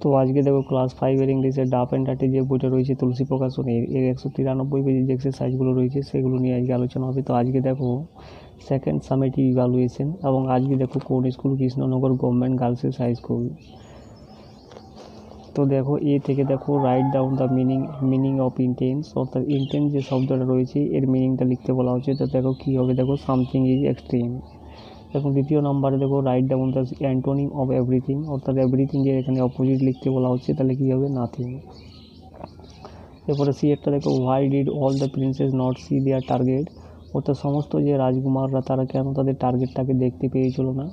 তো আজকে দেখো ক্লাস 5 ইংলিশের ডাফ অ্যান্ড ডার্টি যে বইটা রয়েছে তুলসী প্রকাশনী এর 193 পেজের যে এক্সারসাইজগুলো রয়েছে সেগুলো নিয়ে আজকে আলোচনা হবে। তো আজকে দেখো সেকেন্ড সামেটিভ ইভ্যালুয়েশন এবং আজকে দেখো কোন school Krishnanagar government girls high school. তো দেখো এ থেকে দেখো write down the meaning of intense, অর্থাৎ ইন্টেন্স যে শব্দটা রয়েছে এর মিনিংটা লিখতে বলা হচ্ছে। তো দেখো কী হবে, দেখো সামথিং ইজ এক্সট্রিম। এখন দ্বিতীয় নাম্বারে দেখো write down the antonym of everything, অর্থাৎ এভরিথিং এর এখানে অপোজিট লিখতে বলা হচ্ছে, তাহলে কী হবে নাথিং। এরপরে সি একটা দেখো why did all the princess not see their target, অর্থাৎ সমস্ত যে রাজকুমাররা তারা কেন তাদের টার্গেটটাকে দেখতে পেয়েছিল না।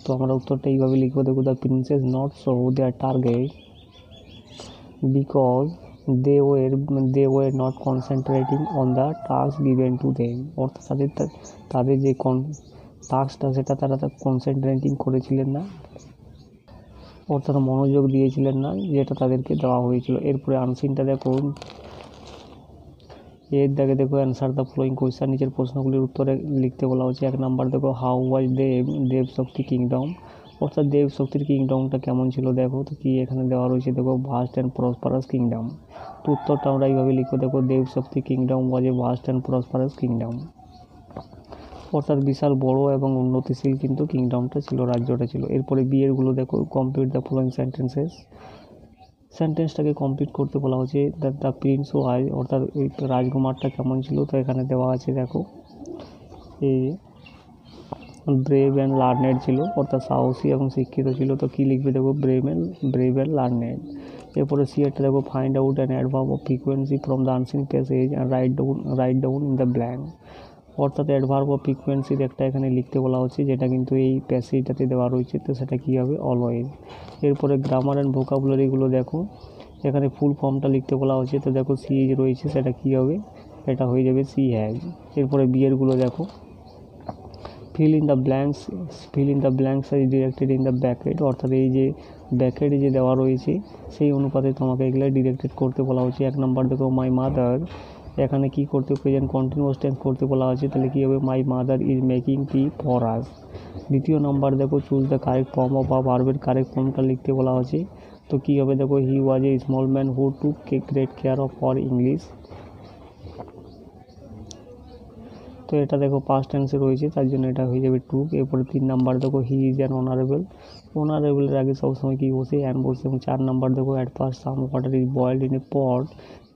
তো আমরা উত্তরটা এইভাবে লিখবো, দেখো the princess not show there target because they were not concentrating on the task given to them, অর্থাৎ তাদের যে টাস্কটা সেটা তারা কনসেন্ট্রেটিং করেছিলেন না, অর্থাৎ মনোযোগ দিয়েছিলেন না যেটা তাদেরকে দেওয়া হয়েছিল। এরপরে আনসিনটা দেখো, এর দাগে দেখো অ্যান্সার দ্য ফলোয়িং কোয়েশ্চেন, নিচের প্রশ্নগুলির উত্তরে লিখতে বলা হচ্ছে। 1 নাম্বার দেখো how was Dev Shakti kingdom, অর্থাৎ দেব শক্তির কিংডমটা কেমন ছিল। দেখো তো কি এখানে দেওয়া রয়েছে, দেখো ভাস্ট অ্যান্ড প্রসপারাস কিংডম। তো উত্তরটা আমরা এইভাবে লিখবো, দেখো Dev Shakti kingdom was a vast and prosperous kingdom, অর্থাৎ বিশাল বড় এবং উন্নতিশীল কিন্তু কিংডমটা ছিল, রাজ্যটা ছিল। এরপরে বিয়েরগুলো দেখো কমপ্লিট দ্য ফলোয়িং সেন্টেন্সটাকে কমপ্লিট করতে বলা হচ্ছে। দ্য প্রিন্স ওয়াজ, অর্থাৎ ওই রাজকুমারটা কেমন ছিল, তো এখানে দেওয়া আছে দেখো এই ব্রেভ অ্যান্ড লার্নেড ছিল, অর্থাৎ সাহসী এবং শিক্ষিত ছিল। তো কী লিখবে, দেখো ব্রেভ অ্যান্ড লার্নেড। এরপরে সি একটা দেখো find out an adverb of frequency from the unseen passage and write down in the blank, অর্থাৎ অ্যাডভার্ব অফ ফ্রিকোয়েন্সির একটা এখানে লিখতে বলা হচ্ছে, যেটা কিন্তু এই প্যাসেজটাতে দেওয়া রয়েছে। তো সেটা কী হবে, অলওয়েজ। এরপরে গ্রামার অ্যান্ড ভোকাবুলারিগুলো দেখো এখানে ফুল ফর্মটা লিখতে বলা হচ্ছে। তো দেখো সি এজ রয়েছে, সেটা কী হবে, এটা হয়ে যাবে সি হ্যাজ। এরপরে বিয়েরগুলো দেখো fill in the blanks is directed in the bracket, অর্থাৎ এই যে ব্র্যাকেটে যে দেওয়া রয়েছে সেই অনুপাতে তোমাকে এগুলো ডিরেক্টেড করতে বলা হচ্ছে। 1 নাম্বার দেখো মাই মাদার, এখানে কি করতে, প্রেজেন্ট কন্টিনিউয়াস টেন্স করতে বলা হচ্ছে, তাহলে কী হবে my mother is making T for us. দ্বিতীয় নাম্বার দেখো choose the correct form of a ভার্বের কারেক্ট ফর্মটা লিখতে বলা হচ্ছে। তো কী হবে, দেখো he was a small man who took great care of for English. তো এটা দেখো পাস্ট টেন্সে রয়েছে, তার জন্য এটা হয়ে যাবে টুক। এরপরে 3 নাম্বার দেখো হি ইজ অ্যান অনারেবলের আগে সবসময় কি বসে অ্যান বসে। এবং 4 নাম্বার দেখো at first some water is boiled in a pot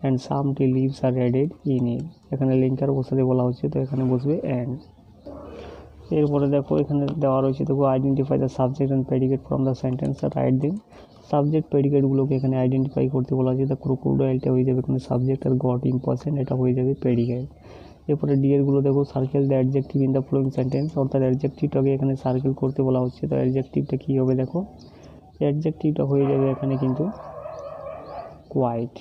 and some tea leaves are added in it, এখানে লিঙ্কার বসাতে বলা হচ্ছে, তো এখানে বসবে অ্যান্ড। এরপরে দেখো এখানে দেওয়া রয়েছে, দেখো identify the subject and predicate from the sentence আর রাইট দেম। সাবজেক্ট প্রেডিকেটগুলোকে এখানে আইডেন্টিফাই করতে বলা হচ্ছে। দ্য ক্রোকোডাইলটা হয়ে যাবে এখানে সাবজেক্ট, আর গট ইম্পর্টেন্ট এটা হয়ে যাবে প্রেডিকেট। এরপরে ডিএরগুলো দেখো circle the adjective in the following sentence, অর্থাৎ অ্যাডজেক্টিভটাকে এখানে সার্কেল করতে বলা হচ্ছে। তো অ্যাডজেক্টিভটা কী হবে, দেখো অ্যাডজেক্টিভটা হয়ে যাবে এখানে কিন্তু কোয়াইট।